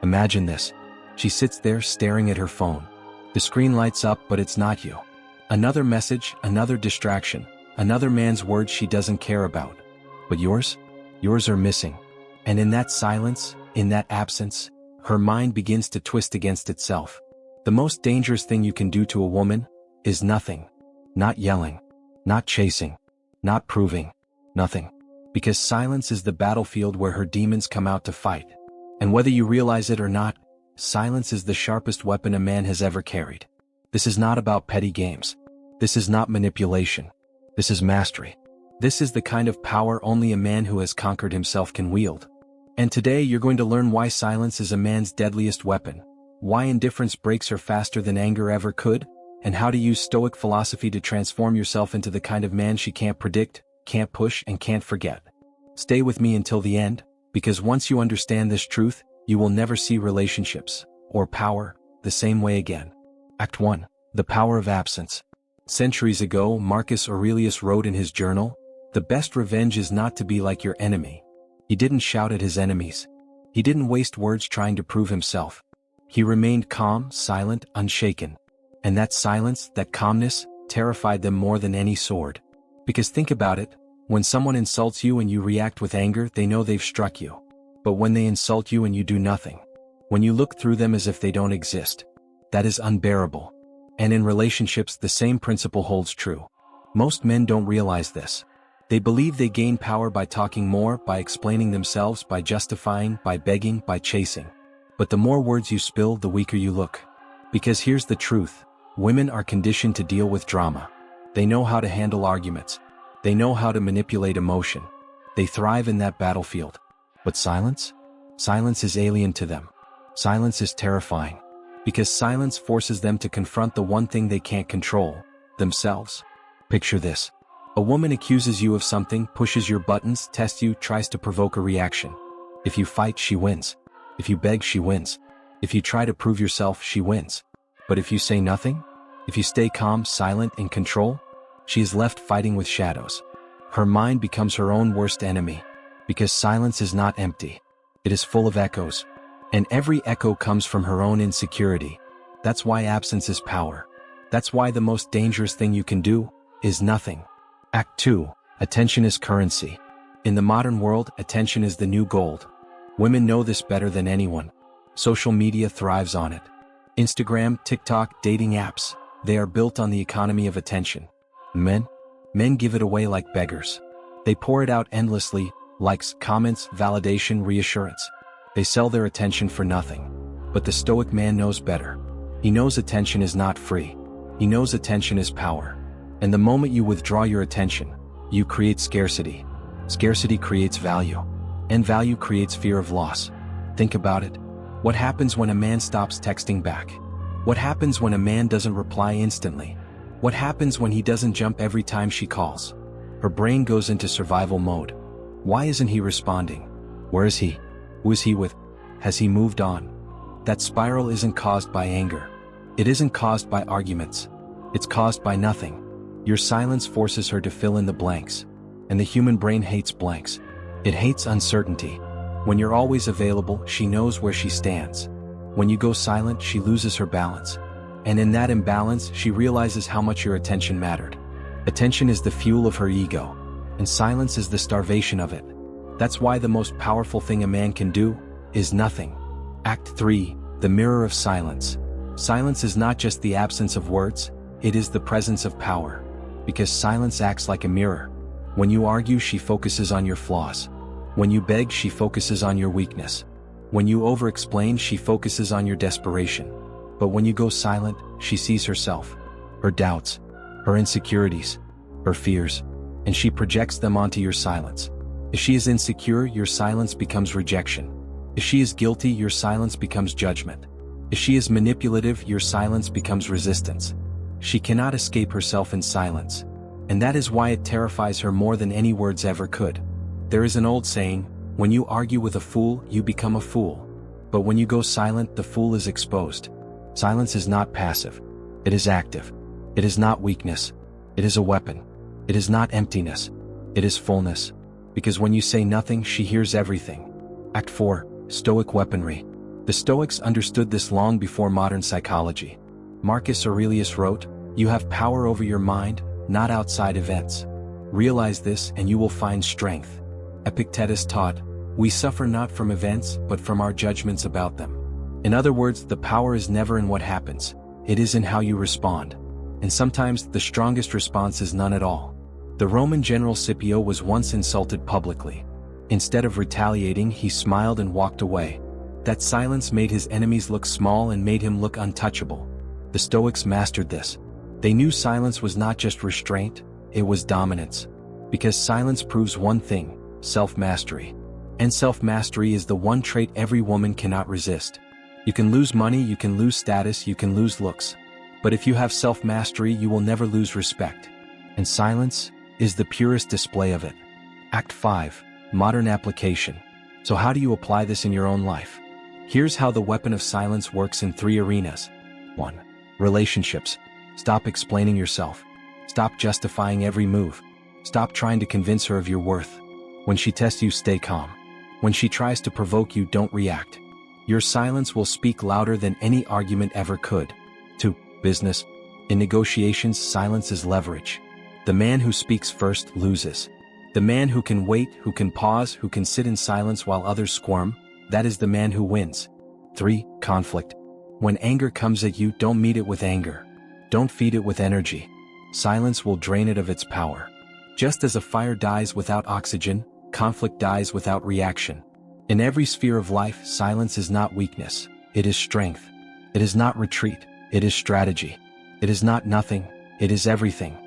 Imagine this. She sits there staring at her phone. The screen lights up, but it's not you. Another message, another distraction, another man's words she doesn't care about. But yours? Yours are missing. And in that silence, in that absence, her mind begins to twist against itself. The most dangerous thing you can do to a woman is nothing. Not yelling. Not chasing. Not proving. Nothing. Because silence is the battlefield where her demons come out to fight. And whether you realize it or not, silence is the sharpest weapon a man has ever carried. This is not about petty games. This is not manipulation. This is mastery. This is the kind of power only a man who has conquered himself can wield. And today you're going to learn why silence is a man's deadliest weapon, why indifference breaks her faster than anger ever could, and how to use Stoic philosophy to transform yourself into the kind of man she can't predict, can't push, and can't forget. Stay with me until the end, because once you understand this truth, you will never see relationships, or power, the same way again. Act 1. The Power of Absence. Centuries ago, Marcus Aurelius wrote in his journal, "The best revenge is not to be like your enemy." He didn't shout at his enemies. He didn't waste words trying to prove himself. He remained calm, silent, unshaken. And that silence, that calmness, terrified them more than any sword. Because think about it, when someone insults you and you react with anger, they know they've struck you. But when they insult you and you do nothing, when you look through them as if they don't exist, that is unbearable. And in relationships, the same principle holds true. Most men don't realize this. They believe they gain power by talking more, by explaining themselves, by justifying, by begging, by chasing. But the more words you spill, the weaker you look. Because here's the truth. Women are conditioned to deal with drama. They know how to handle arguments. They know how to manipulate emotion. They thrive in that battlefield. But silence? Silence is alien to them. Silence is terrifying. Because silence forces them to confront the one thing they can't control, themselves. Picture this. A woman accuses you of something, pushes your buttons, tests you, tries to provoke a reaction. If you fight, she wins. If you beg, she wins. If you try to prove yourself, she wins. But if you say nothing, if you stay calm, silent, in control, she is left fighting with shadows. Her mind becomes her own worst enemy. Because silence is not empty. It is full of echoes. And every echo comes from her own insecurity. That's why absence is power. That's why the most dangerous thing you can do is nothing. Act 2. Attention is currency. In the modern world, attention is the new gold. Women know this better than anyone. Social media thrives on it. Instagram, TikTok, dating apps, they are built on the economy of attention. Men give it away like beggars. They pour it out endlessly, likes, comments, validation, reassurance. They sell their attention for nothing. But the Stoic man knows better. He knows attention is not free. He knows attention is power. And the moment you withdraw your attention, you create scarcity. Scarcity creates value. And value creates fear of loss. Think about it. What happens when a man stops texting back? What happens when a man doesn't reply instantly? What happens when he doesn't jump every time she calls? Her brain goes into survival mode. Why isn't he responding? Where is he? Who is he with? Has he moved on? That spiral isn't caused by anger. It isn't caused by arguments. It's caused by nothing. Your silence forces her to fill in the blanks. And the human brain hates blanks. It hates uncertainty. When you're always available, she knows where she stands. When you go silent, she loses her balance. And in that imbalance, she realizes how much your attention mattered. Attention is the fuel of her ego. And silence is the starvation of it. That's why the most powerful thing a man can do is nothing. Act 3. The Mirror of Silence. Silence is not just the absence of words, it is the presence of power. Because silence acts like a mirror. When you argue, she focuses on your flaws. When you beg, she focuses on your weakness. When you over-explain, she focuses on your desperation. But when you go silent, she sees herself, her doubts, her insecurities, her fears, and she projects them onto your silence. If she is insecure, your silence becomes rejection. If she is guilty, your silence becomes judgment. If she is manipulative, your silence becomes resistance. She cannot escape herself in silence. And that is why it terrifies her more than any words ever could. There is an old saying, when you argue with a fool, you become a fool. But when you go silent, the fool is exposed. Silence is not passive. It is active. It is not weakness. It is a weapon. It is not emptiness. It is fullness. Because when you say nothing, she hears everything. Act 4. Stoic weaponry. The Stoics understood this long before modern psychology. Marcus Aurelius wrote, "You have power over your mind, not outside events. Realize this and you will find strength." Epictetus taught, "We suffer not from events but from our judgments about them." In other words, the power is never in what happens, it is in how you respond. And sometimes the strongest response is none at all. The Roman general Scipio was once insulted publicly. Instead of retaliating, he smiled and walked away. That silence made his enemies look small and made him look untouchable. The Stoics mastered this. They knew silence was not just restraint, it was dominance. Because silence proves one thing, self-mastery. And self-mastery is the one trait every woman cannot resist. You can lose money, you can lose status, you can lose looks. But if you have self-mastery, you will never lose respect. And silence is the purest display of it. Act 5. Modern application. So how do you apply this in your own life? Here's how the weapon of silence works in 3 arenas. 1. Relationships. Stop explaining yourself. Stop justifying every move. Stop trying to convince her of your worth. When she tests you, stay calm. When she tries to provoke you, don't react. Your silence will speak louder than any argument ever could. 2. Business. In negotiations, silence is leverage. The man who speaks first loses. The man who can wait, who can pause, who can sit in silence while others squirm, that is the man who wins. 3. Conflict. When anger comes at you, don't meet it with anger. Don't feed it with energy. Silence will drain it of its power. Just as a fire dies without oxygen, conflict dies without reaction. In every sphere of life, silence is not weakness, it is strength. It is not retreat, it is strategy. It is not nothing, it is everything.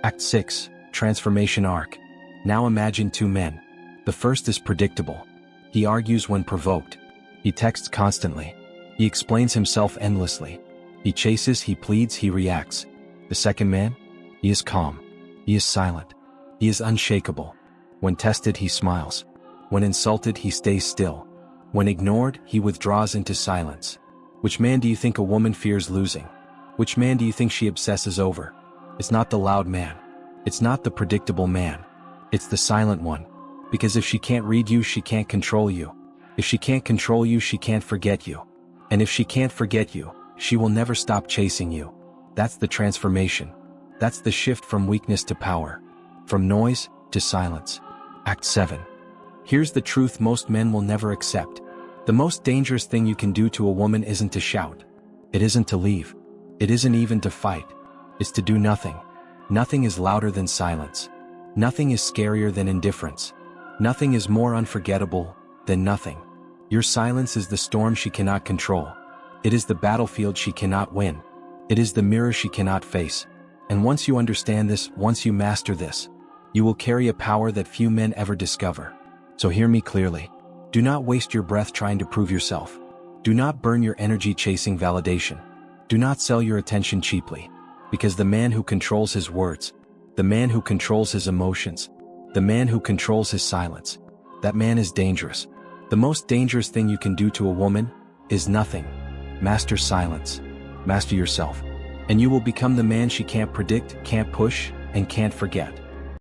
Act 6. Transformation arc. Now imagine 2 men. The first is predictable. He argues when provoked. He texts constantly. He explains himself endlessly. He chases, he pleads, he reacts. The second man? He is calm. He is silent. He is unshakable. When tested, he smiles. When insulted, he stays still. When ignored, he withdraws into silence. Which man do you think a woman fears losing? Which man do you think she obsesses over? It's not the loud man. It's not the predictable man. It's the silent one. Because if she can't read you, she can't control you. If she can't control you, she can't forget you. And if she can't forget you, she will never stop chasing you. That's the transformation. That's the shift from weakness to power. From noise to silence. Act 7. Here's the truth most men will never accept. The most dangerous thing you can do to a woman isn't to shout. It isn't to leave. It isn't even to fight. It's to do nothing. Nothing is louder than silence. Nothing is scarier than indifference. Nothing is more unforgettable than nothing. Your silence is the storm she cannot control. It is the battlefield she cannot win. It is the mirror she cannot face. And once you understand this, once you master this, you will carry a power that few men ever discover. So hear me clearly. Do not waste your breath trying to prove yourself. Do not burn your energy chasing validation. Do not sell your attention cheaply. Because the man who controls his words, the man who controls his emotions, the man who controls his silence, that man is dangerous. The most dangerous thing you can do to a woman is nothing. Master silence. Master yourself. And you will become the man she can't predict, can't push, and can't forget.